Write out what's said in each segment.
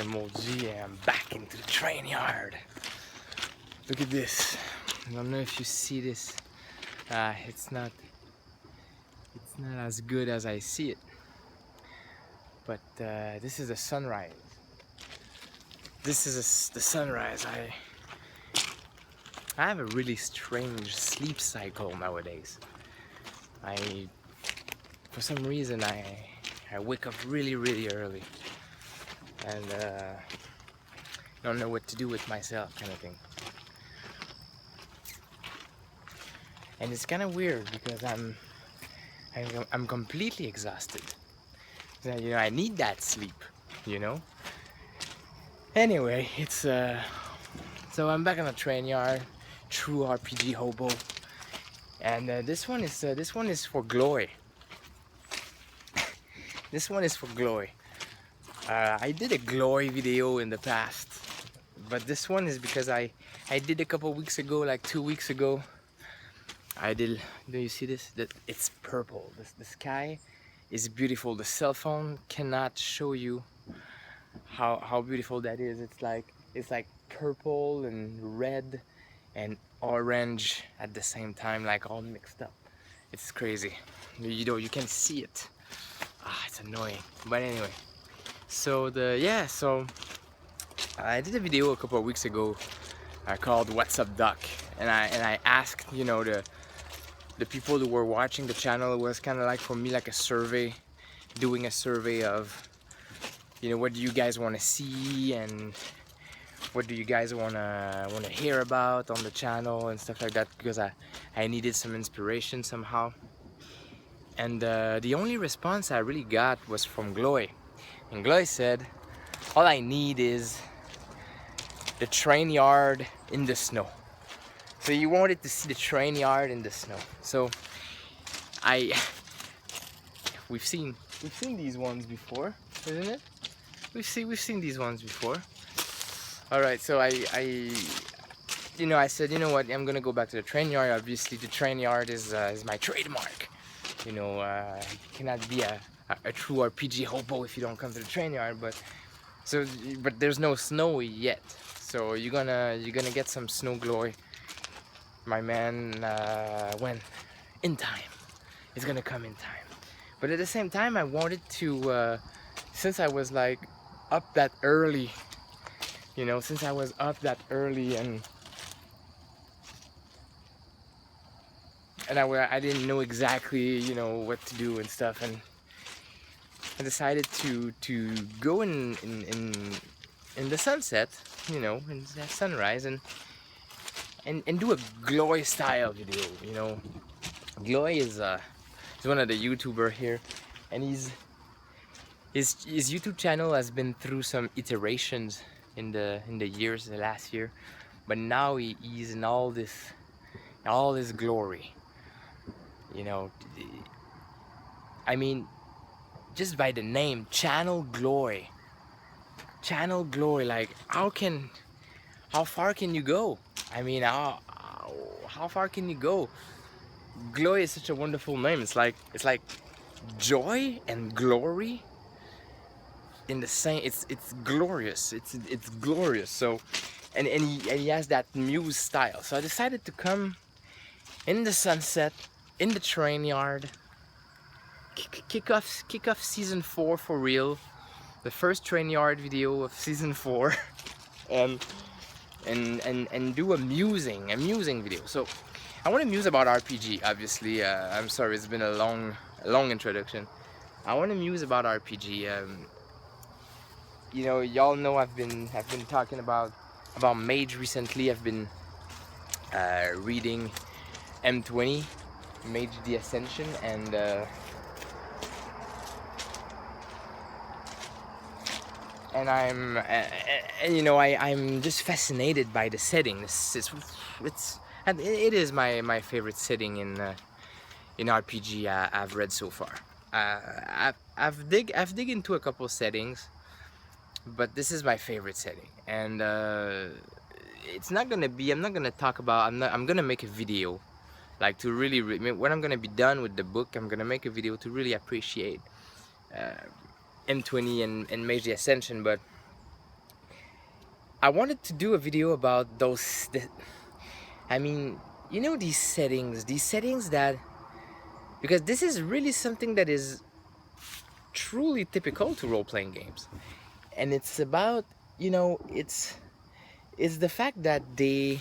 Emoji, and I'm back into the train yard. Look at this. I don't know if you see this. It's not as good as I see it. But this is the sunrise. This is the sunrise. I have a really strange sleep cycle nowadays. For some reason I wake up really early, and don't know what to do with myself, kind of thing. And it's kind of weird because I'm completely exhausted. You know, I need that sleep, you know. Anyway, it's so I'm back on the train yard, true RPG hobo, and this one is for Glory. This one is for Glory. I did a Glory video in the past, but this one is because I did a couple weeks ago, like 2 weeks ago. Do you see this? It's purple. The sky is beautiful. The cell phone cannot show you how beautiful that is. It's like purple and red and orange at the same time, like all mixed up. It's crazy. You can see it. It's annoying. But anyway, so I did a video a couple of weeks ago called "What's Up, Doc?" and I asked, you know, the people who were watching the channel. It was kind of like, for me, like a survey, doing a survey of, you know, what do you guys want to see and what do you guys want to hear about on the channel and stuff like that, because I needed some inspiration somehow. And the only response I really got was from Gloy. And Gloy said, all I need is the train yard in the snow. So you wanted to see the train yard in the snow. So we've seen these ones before, isn't it? We've seen these ones before. All right, so I said, you know what, I'm gonna go back to the train yard. Obviously, the train yard is my trademark. You know, you cannot be a true RPG hobo if you don't come to the train yard. But there's no snow yet, so you're gonna get some snow glory, my man. When in time, it's gonna come in time. But at the same time, I wanted to, since I was like up that early, you know, since I was up that early and I didn't know exactly, you know, what to do and stuff, and I decided to go in the sunset, you know, in that sunrise, and do a Gloy style video. You know, Gloy is one of the YouTuber here, and his YouTube channel has been through some iterations in the last year, but now he's in all this glory. You know, I mean, just by the name, Channel Glory, like how far can you go? I mean, how far can you go? Glory is such a wonderful name. It's like joy and glory in the same. It's glorious. It's glorious. So, and he has that muse style. So I decided to come in the sunset, in the train yard, kick off season 4 for real, the first train yard video of season 4, and do a musing video. So I want to muse about RPG. Obviously, I'm sorry, it's been a long introduction. I want to muse about RPG. You know, y'all know I've been talking about Mage recently. I've been reading M20, Mage the Ascension, and I'm you know, I'm just fascinated by the setting. It is my favorite setting in RPG I've read so far. I've dig into a couple settings, but this is my favorite setting, and it's not gonna be. I'm not gonna talk about. I'm gonna make a video, like to really when I'm gonna be done with the book. I'm gonna make a video to really appreciate M20 and Mage the Ascension. But I wanted to do a video about those. I mean, you know, these settings that, because this is really something that is truly typical to role-playing games, and it's about, you know, it's the fact that they,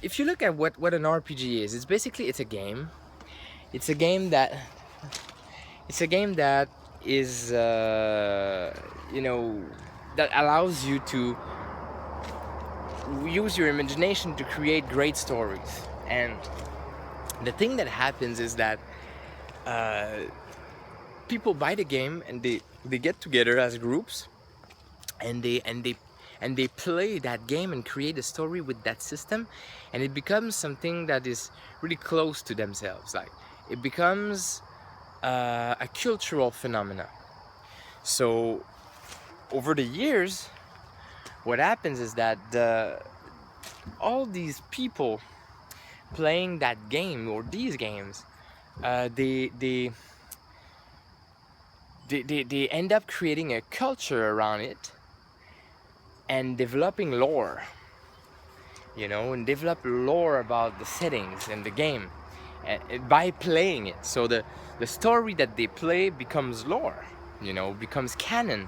if you look at what an RPG is, it's basically, it's a game. It's a game that is you know, that allows you to use your imagination to create great stories. And the thing that happens is that people buy the game and they get together as groups, and they play that game and create a story with that system, and it becomes something that is really close to themselves. Like, it becomes a cultural phenomena. So over the years, what happens is that all these people playing that game or these games, they end up creating a culture around it and developing lore, you know, and develop lore about the settings and the game by playing it. So the story that they play becomes lore, you know, becomes canon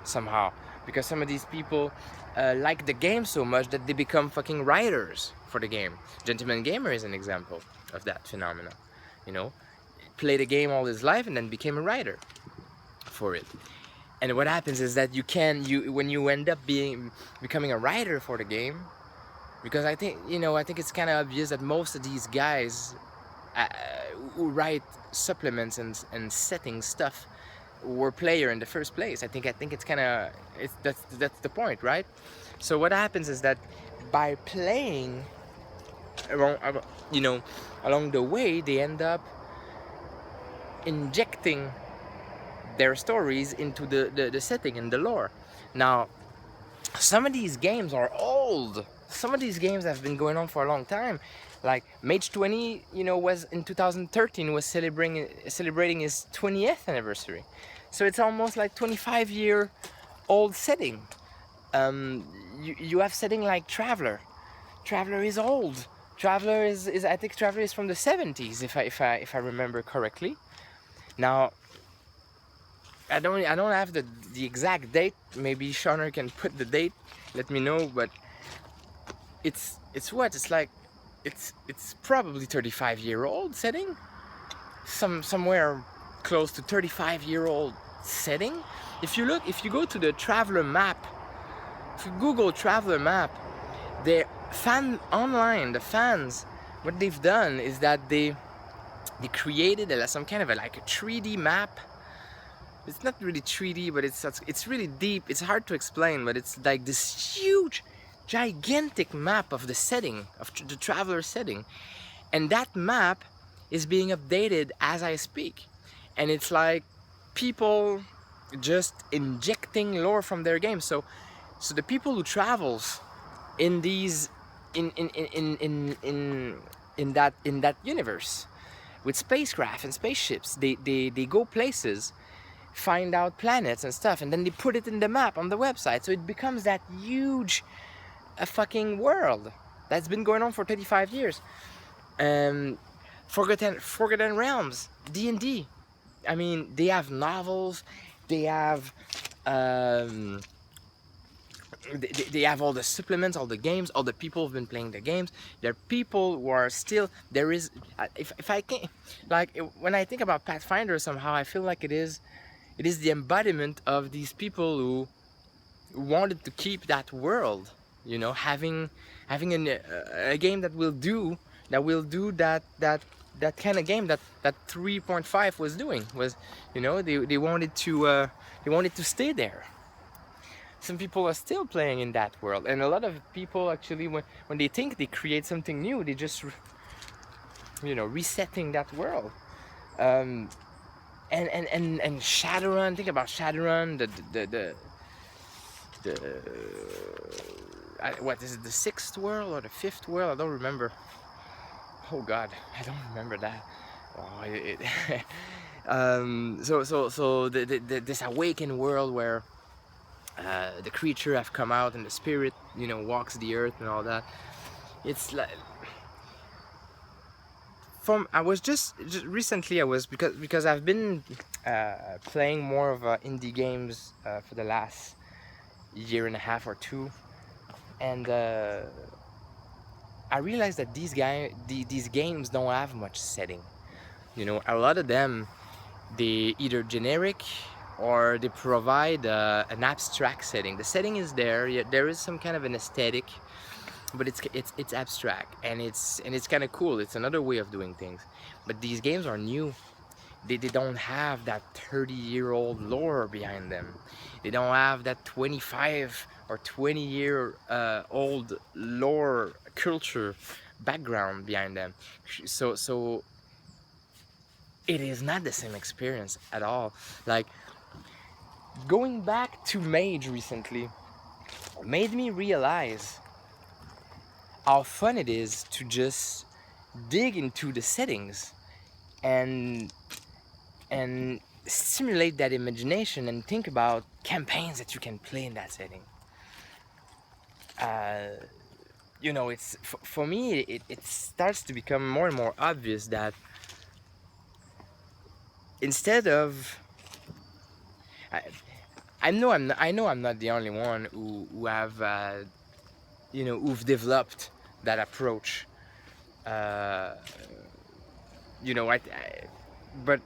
somehow, because some of these people like the game so much that they become fucking writers for the game. Gentleman Gamer is an example of that phenomena, you know, played a game all his life and then became a writer for it. And what happens is that when you end up becoming a writer for the game, because I think, you know, I think it's kind of obvious that most of these guys who write supplements and setting stuff were player in the first place. I think it's kind of, that's the point, right? So what happens is that by playing along, you know, along the way, they end up injecting their stories into the setting and the lore. Now, some of these games are old. Some of these games have been going on for a long time. Like Mage 20, you know, was in 2013, was celebrating his 20th anniversary. So it's almost like 25-year-old setting. You have setting like Traveler. Traveler is old. Traveler is I think Traveler is from the 70s, if I remember correctly. Now, I don't have the exact date. Maybe Shauner can put the date, let me know. But it's like it's probably 35-year-old setting, somewhere close to 35-year-old setting. If you go to the Traveler map, if you Google Traveler map, the fans, what they've done is that they created some kind of like a 3D map. It's not really 3D, but it's really deep. It's hard to explain, but it's like this huge, gigantic map of the setting, of the Traveler setting. And that map is being updated as I speak. And it's like people just injecting lore from their game. So the people who travels in these in that universe with spacecraft and spaceships, they go places, find out planets and stuff, and then they put it in the map on the website. So it becomes that huge fucking world that's been going on for 35 years. Forgotten Realms, D&D. I mean, they have novels, they have they have all the supplements, all the games, all the people who've been playing the games. There are people who are still, there is, if I can, like, when I think about Pathfinder somehow, I feel like it is the embodiment of these people who wanted to keep that world, you know, having a game that will do that kind of game that 3.5 was doing, was, you know, they wanted to stay there. Some people are still playing in that world, and a lot of people actually, when they think they create something new, they just, you know, resetting that world. And Shadowrun, think about Shadowrun, what is it, the 6th world or the 5th world? I don't remember. Oh God, I don't remember that. Oh, so this awakened world where the creature have come out and the spirit, you know, walks the earth and all that. It's like from I was just recently I was because I've been playing more of indie games for the last year and a half or two, and I realized that these games don't have much setting. You know, a lot of them, they either generic or they provide an abstract setting. The setting is there, yeah, there is some kind of an aesthetic, but it's abstract, and it's kind of cool. It's another way of doing things. But these games are new. They don't have that 30-year-old lore behind them. They don't have that 25 or 20-year old lore culture background behind them. So it is not the same experience at all. Like, going back to Mage recently made me realize how fun it is to just dig into the settings and stimulate that imagination and think about campaigns that you can play in that setting. Uh, you know, it's for me it starts to become more and more obvious that instead of I, I know I'm not the only one who have you know, who've developed that approach. Uh, you know, but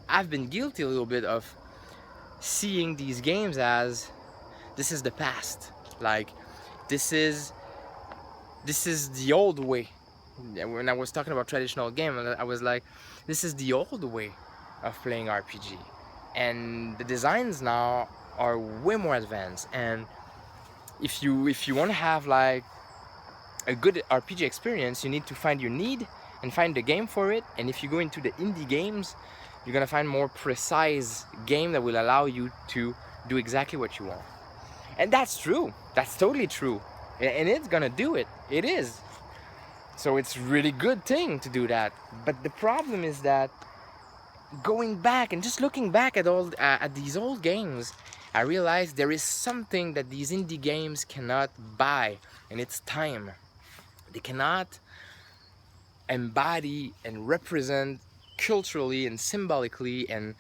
I've been guilty a little bit of seeing these games as this is the past. Like, this is the old way. When I was talking about traditional game, I was like, this is the old way of playing RPG, and the designs now are way more advanced. And if you want to have like a good RPG experience, you need to find your need and find the game for it. And if you go into the indie games, you're gonna find more precise game that will allow you to do exactly what you want. And that's true. That's totally true. And it's gonna do it. It is. So it's really good thing to do that. But the problem is that going back and just looking back at these old games, I realized there is something that these indie games cannot buy, and it's time. They cannot embody and represent culturally and symbolically and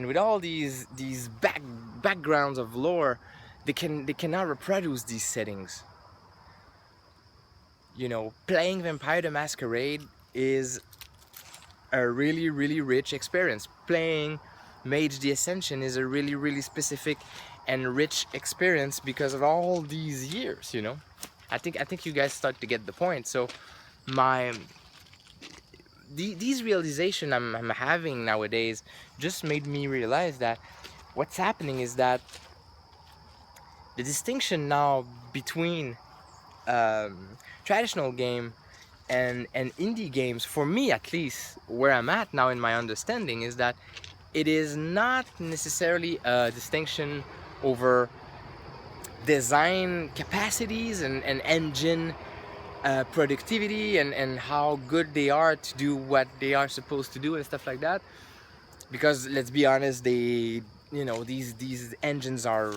with all these backgrounds of lore, they cannot reproduce these settings. You know, playing Vampire the Masquerade is a really rich experience. Playing Mage the Ascension is a really specific and rich experience because of all these years, you know. I think you guys start to get the point. So these realization I'm having nowadays just made me realize that what's happening is that the distinction now between traditional game and indie games, for me at least, where I'm at now in my understanding, is that it is not necessarily a distinction over design capacities and engine productivity and how good they are to do what they are supposed to do and stuff like that. Because let's be honest, they, you know, these engines are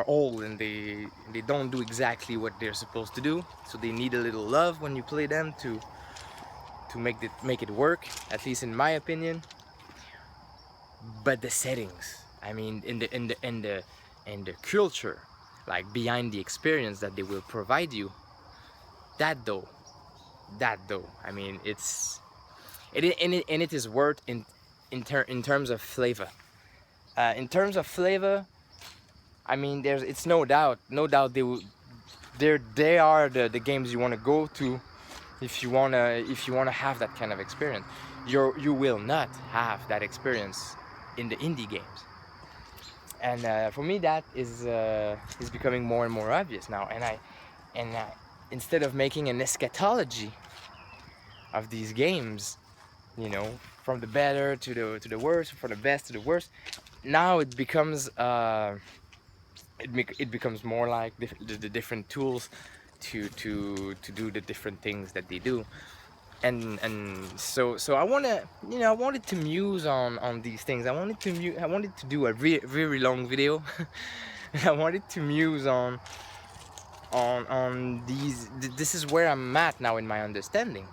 old and they don't do exactly what they're supposed to do. So they need a little love when you play them to make it work, at least in my opinion. But the settings, I mean, in the culture, like behind the experience that they will provide you, that though, I mean, it is worth in terms of flavor. In terms of flavor, I mean, it's no doubt they are the games you want to go to if you wanna have that kind of experience. You will not have that experience in the indie games. And for me, that is becoming more and more obvious now. And instead of making an eschatology of these games, you know, from the better to the worst, from the best to the worst, now it becomes it becomes more like the different tools to do the different things that they do. And so I wanted to muse on these things. I wanted to do a very long video I wanted to muse on these. This is where I'm at now in my understanding.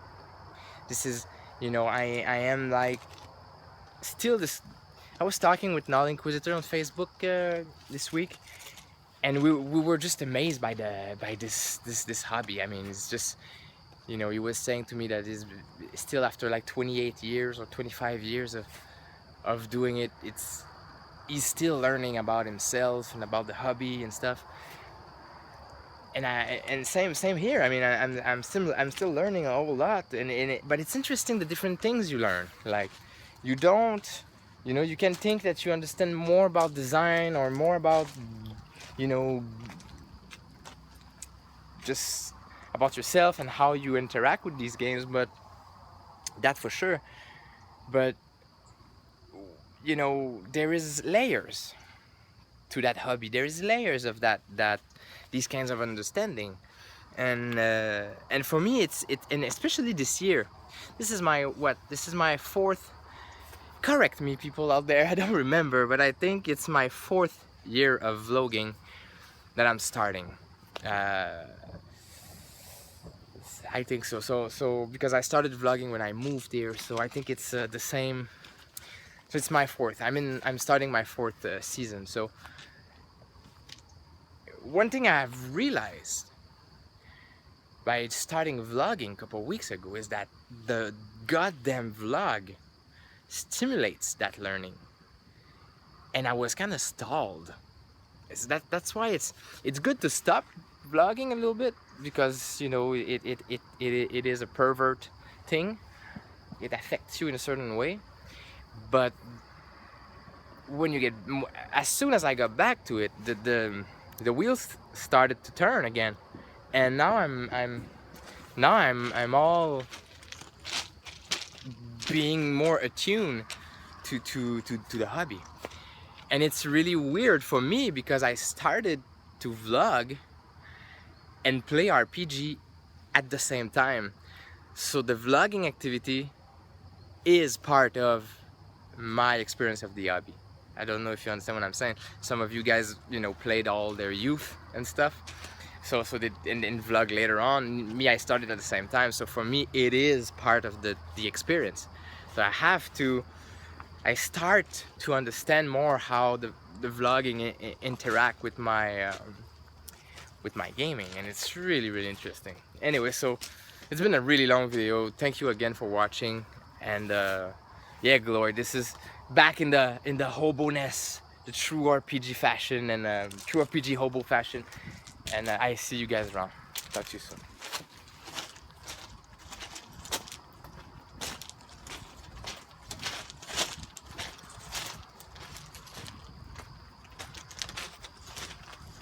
This is, I am like still this. I was talking with Null Inquisitor on Facebook this week, and we were just amazed by this hobby. I mean, it's just, he was saying to me that is still after like 28 years or 25 years of doing it, he's still learning about himself and about the hobby and stuff. And same here. I mean, I'm still learning a whole lot, but it's interesting the different things you learn. Like, you don't, you can think that you understand more about design or more about, you know, just about yourself and how you interact with these games, but that for sure. But there is layers to that hobby. There is layers of that these kinds of understanding, and for me and especially this year, this is my fourth. Correct me, people out there. I don't remember, but I think it's my fourth year of vlogging that I'm starting. I think so. So because I started vlogging when I moved here, so I think it's the same. So it's my fourth. I'm starting my fourth season. So one thing I've realized by starting vlogging a couple of weeks ago is that the goddamn vlog stimulates that learning, and I was kind of stalled. That's why it's good to stop vlogging a little bit, because it is a pervert thing. It affects you in a certain way, but when you get, as soon as I got back to it, the wheels started to turn again, and now I'm all being more attuned to the hobby. And it's really weird for me because I started to vlog and play RPG at the same time. So the vlogging activity is part of my experience of the hobby. I don't know if you understand what I'm saying. Some of you guys, played all their youth and stuff. So they in vlog later on. Me, I started at the same time. So for me, it is part of the experience. So I start to understand more how the vlogging interact with my gaming, and it's really, really interesting. Anyway, so it's been a really long video. Thank you again for watching, and yeah, Glory, this is back in the hobo-ness, the true RPG fashion, and true RPG hobo fashion, and I see you guys around. Talk to you soon.